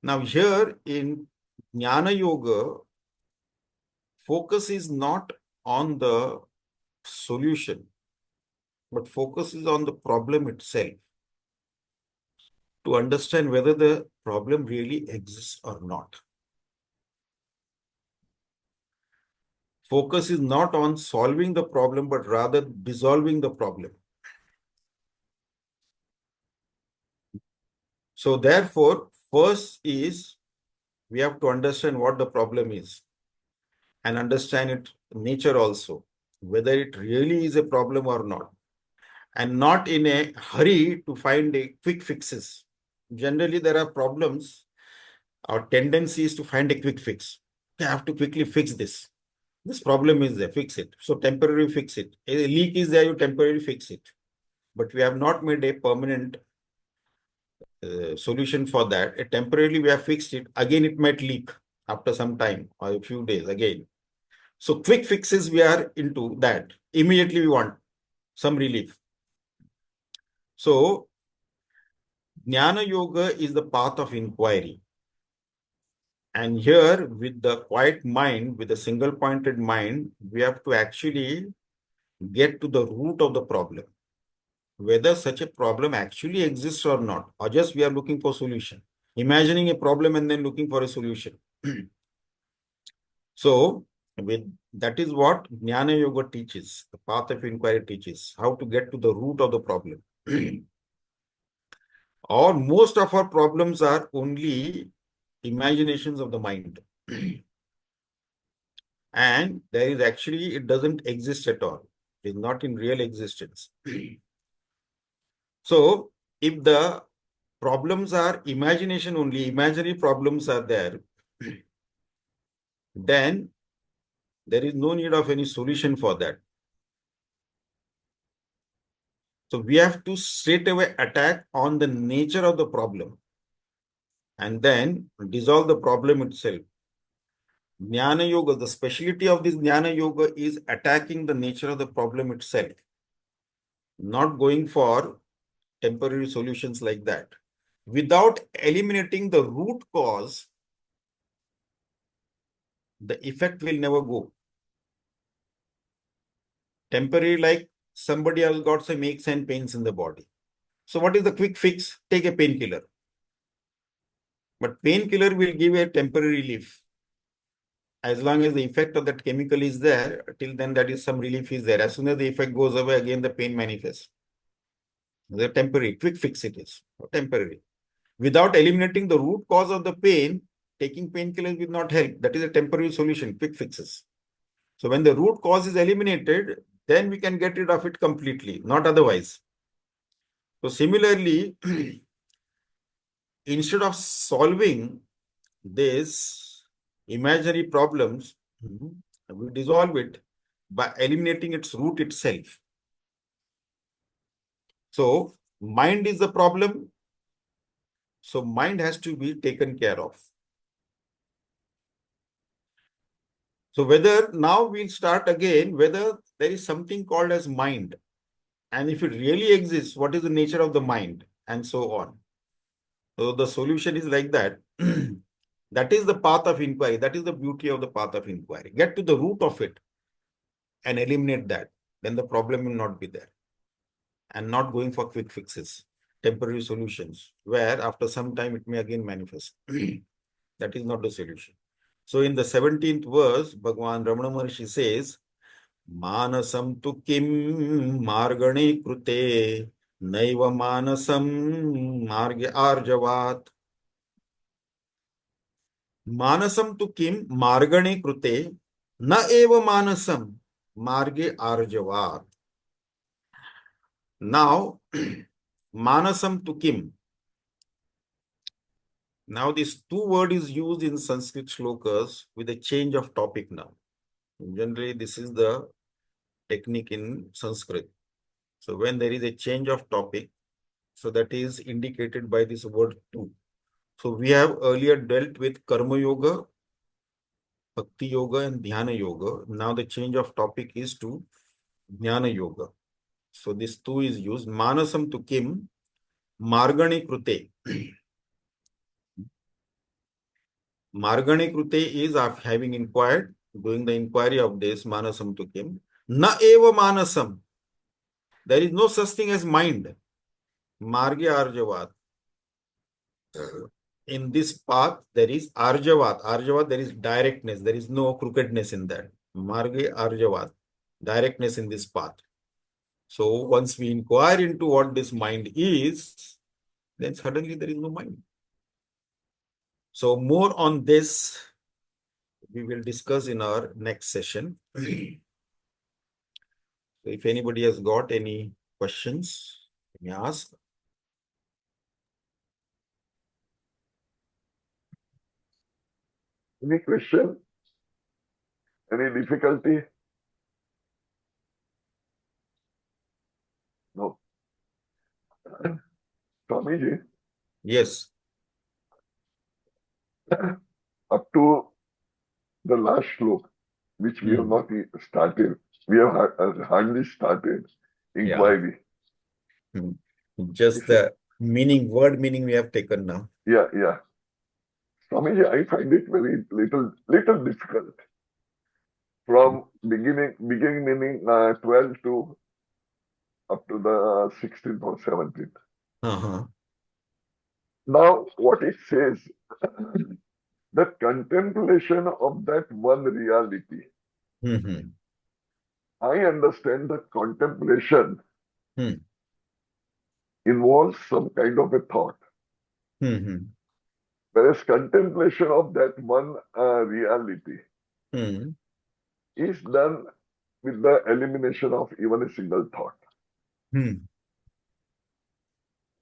Now here in Jnana Yoga, focus is not on the solution, but focus is on the problem itself, to understand whether the problem really exists or not. Focus is not on solving the problem, but rather dissolving the problem. So therefore, first is we have to understand what the problem is and understand its nature also, whether it really is a problem or not, and not in a hurry to find a quick fixes. Generally, there are problems. Our tendency is to find a quick fix. I have to quickly fix this. This problem is there, fix it. So temporarily fix it. A leak is there, you temporarily fix it. But we have not made a permanent solution for that. Temporarily we have fixed it. Again, it might leak after some time or a few days again. So quick fixes, we are into that. Immediately we want some relief. So Jnana Yoga is the path of inquiry. And here, with the quiet mind, with a single pointed mind, we have to actually get to the root of the problem, whether such a problem actually exists or not, or just we are looking for solution, imagining a problem and then looking for a solution. So, with that is what Jnana Yoga teaches, the path of inquiry teaches, how to get to the root of the problem. Or most of our problems are only imaginations of the mind. And there is actually, it doesn't exist at all. It is not in real existence. So, if the problems are imagination only, imaginary problems are there, then there is no need of any solution for that. So we have to straight away attack on the nature of the problem and then dissolve the problem itself. Jnana Yoga, the specialty of this Jnana Yoga is attacking the nature of the problem itself, not going for temporary solutions like that. Without eliminating the root cause, the effect will never go. Temporary, like somebody else got some aches and pains in the body. So what is the quick fix? Take a painkiller. But painkiller will give a temporary relief. As long as the effect of that chemical is there, till then that is some relief is there. As soon as the effect goes away, again the pain manifests. The temporary, quick fix it is, temporary. Without eliminating the root cause of the pain, taking painkillers will not help. That is a temporary solution, quick fixes. So when the root cause is eliminated, then we can get rid of it completely, not otherwise. So similarly, instead of solving these imaginary problems, we dissolve it by eliminating its root itself. So mind is the problem. So mind has to be taken care of. So whether now we'll start again, whether there is something called as mind. And if it really exists, what is the nature of the mind? And so on. So the solution is like that. That is the path of inquiry. That is the beauty of the path of inquiry. Get to the root of it and eliminate that. Then the problem will not be there. And not going for quick fixes, temporary solutions, where after some time it may again manifest. That is not the solution. So in the 17th verse, Bhagavan Ramana Maharshi says, Manasam tu kim margane krute naiva manasam marge arjavat. Manasam tu kim margane krute na eva manasam marge arjavat. Now, manasam tu kim. Now, this two word is used in Sanskrit shlokas with a change of topic now. Generally, this is the technique in Sanskrit. So, when there is a change of topic, so that is indicated by this word two. So, we have earlier dealt with Karma Yoga, Bhakti Yoga, and Dhyana Yoga. Now, the change of topic is to Jnana Yoga. So, this two is used. Manasam tu kim, Margani krute. Margani krute is of having inquired, doing the inquiry of this manasam to kim. Na eva manasam. There is no such thing as mind. Marge arjavat. In this path, there is arjavat. Arjavat, there is directness. There is no crookedness in that. Marge arjavat. Directness in this path. So once we inquire into what this mind is, then suddenly there is no mind. So more on this we will discuss in our next session. So if anybody has got any questions, may ask. Any question? Any difficulty? No. Swamiji, Yes. up to the last slok, which we have not started, we have hardly started inquiry. Just the meaning, word meaning we have taken now. Yeah. Swamiji, I find it very little difficult from beginning meaning 12 to up to the 16th or 17th. Uh-huh. Now, what it says, the contemplation of that one reality. Mm-hmm. I understand that contemplation Hmm. involves some kind of a thought, Mm-hmm. whereas contemplation of that one reality Hmm. is done with the elimination of even a single thought. Hmm.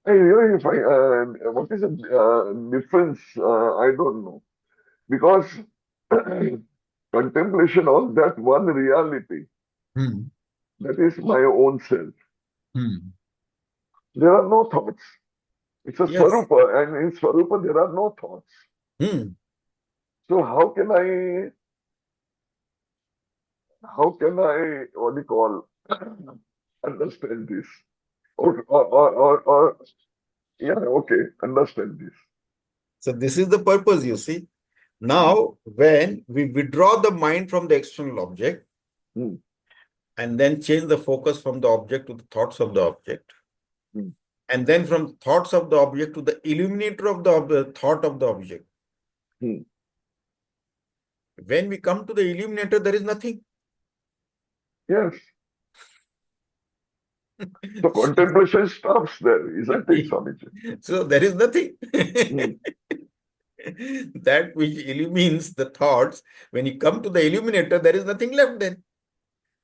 I really find, what is the difference? I don't know. Because contemplation of that one reality, Hmm. that is my own self. Hmm. There are no thoughts. It's a Yes. Swarupa, and in Swarupa there are no thoughts. Hmm. So how can I, what do you call, understand this? Or yeah, okay, understand this. So this is the purpose, you see. Now, when we withdraw the mind from the external object Hmm, and then change the focus from the object to the thoughts of the object, hmm, and then from thoughts of the object to the illuminator of the thought of the object. hmm. When we come to the illuminator, there is nothing. Yes. So contemplation stops there, isn't it, Swamiji? So there is nothing. Hmm, That which illumines the thoughts, when you come to the illuminator, there is nothing left then.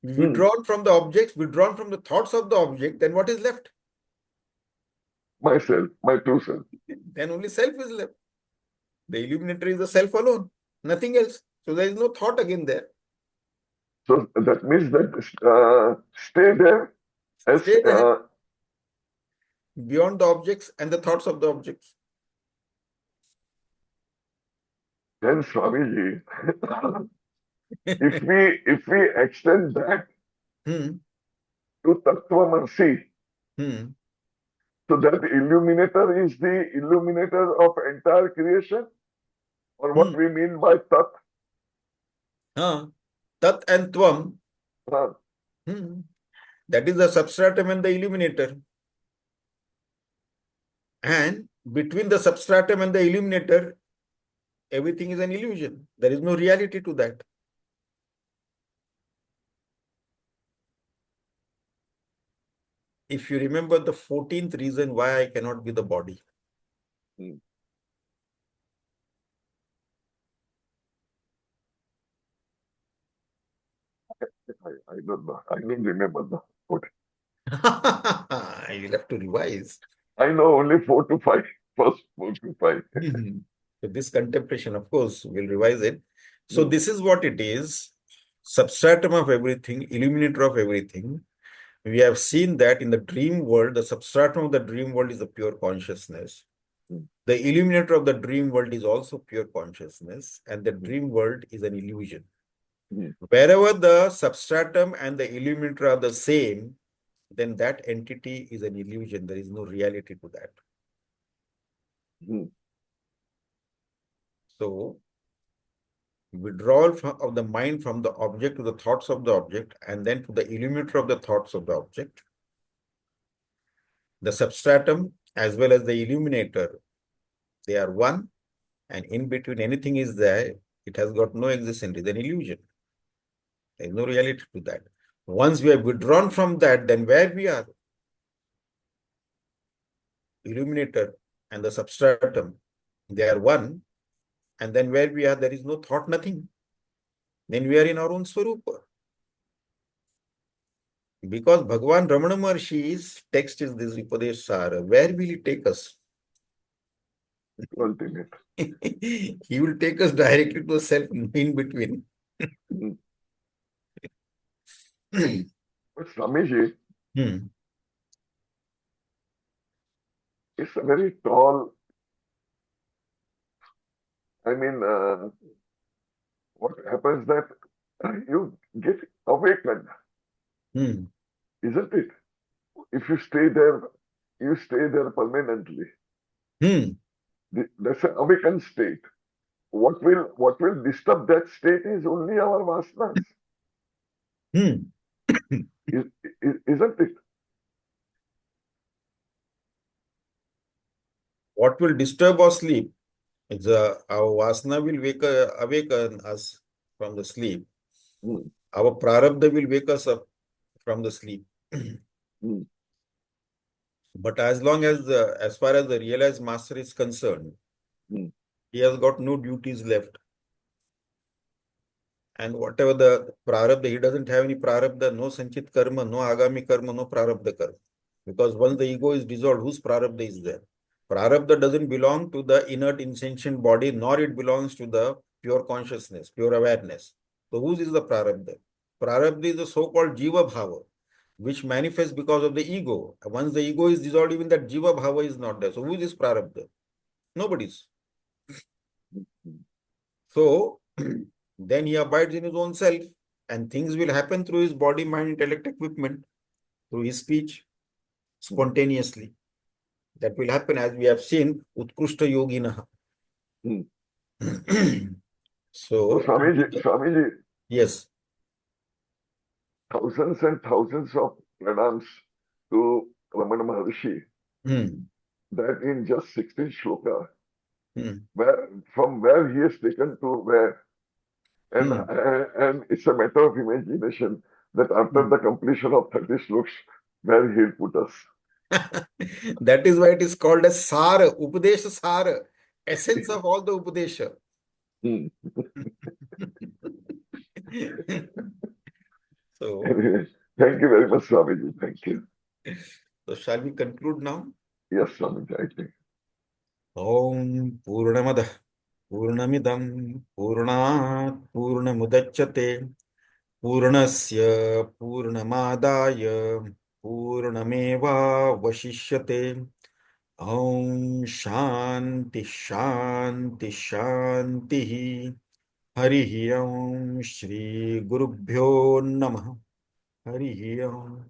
hmm. Withdrawn from the objects, withdrawn from the thoughts of the object, then what is left? Myself, my true self. Then only self is left. The illuminator is the self alone, nothing else. So there is no thought again there. So that means that stay there as Stay there beyond the objects and the thoughts of the objects. then Swamiji, if we extend that Hmm. to Tattvamasi, Hmm. so that illuminator is the illuminator of entire creation, or what Hmm. we mean by Tat. Tat and Tvam. Uh, Hmm. That is the substratum and the illuminator. And between the substratum and the illuminator, everything is an illusion. There is no reality to that. If you remember the 14th reason why I cannot be the body. hmm. I don't know. I don't remember the. What You'll have to revise. I know only 4 to 5. First 4 to 5. Mhm. So this contemplation, of course, we'll revise it. So Hmm, this is what it is. Substratum of everything, illuminator of everything. We have seen that in the dream world, the substratum of the dream world is the pure consciousness. hmm, The illuminator of the dream world is also pure consciousness, and the hmm, dream world is an illusion. hmm, Wherever the substratum and the illuminator are the same, then that entity is an illusion. There is no reality to that. hmm, So, withdrawal of the mind from the object to the thoughts of the object, and then to the illuminator of the thoughts of the object. The substratum as well as the illuminator, they are one, and in between anything is there, it has got no existence. It is an illusion. There is no reality to that. Once we are withdrawn from that, then where we are, illuminator and the substratum, they are one, and then where we are, there is no thought, nothing. Then we are in our own Swarupa. Because Bhagavan Ramana Maharshi's text is this Upadesha Saara, where will he take us? ultimate. He will take us directly to the self in between. Hmm. But Swamiji, Hmm. it's a very tall. I mean, what happens that you get awakened, Hmm. isn't it? If you stay there, you stay there permanently. Hmm. That's an awakened state. what will disturb that state is only our vasanas, Hmm. is, isn't it? What will disturb our sleep is our vasana will awaken us from the sleep. Hmm, Our prarabdha will wake us up from the sleep. hmm, But as far as the realized master is concerned, hmm, he has got no duties left. And whatever the prarabdha, he doesn't have any prarabdha, no sanchit karma, no agami karma, no prarabdha karma. Because once the ego is dissolved, whose prarabdha is there? Prarabdha doesn't belong to the inert insentient body, nor it belongs to the pure consciousness, pure awareness. So whose is the prarabdha? Prarabdha is the so-called jiva bhava, which manifests because of the ego. Once the ego is dissolved, even that jiva bhava is not there. So who is this prarabdha? Nobody's. hmm, So then he abides in his own self, and things will happen through his body, mind, intellect, equipment, through his speech, hmm, spontaneously. That will happen as we have seen, Utkrishta Yoginaha. hmm. So So, Swamiji, yes. thousands and thousands of pranams to Ramana Maharshi, Hmm. that in just 16 shloka, Hmm. from where he has taken to where, and Hmm. and it's a matter of imagination that after Hmm. the completion of 30 sloks, where he'll put us. That is why it is called as Sara, Upadesha Saara, essence of all the Upadesha. Hmm. So, Anyway, thank you very much, Swamiji. Thank you. so shall we conclude now? Yes, Swamiji, I think. Om Purnamada Purnamidam Purnat Purnamudachyate Purnasya Purnamadaya Purnameva Vashishyate. Om Shanti Shanti Shanti. Harihi Om Shri Gurubhyo Namah. Harihi Om.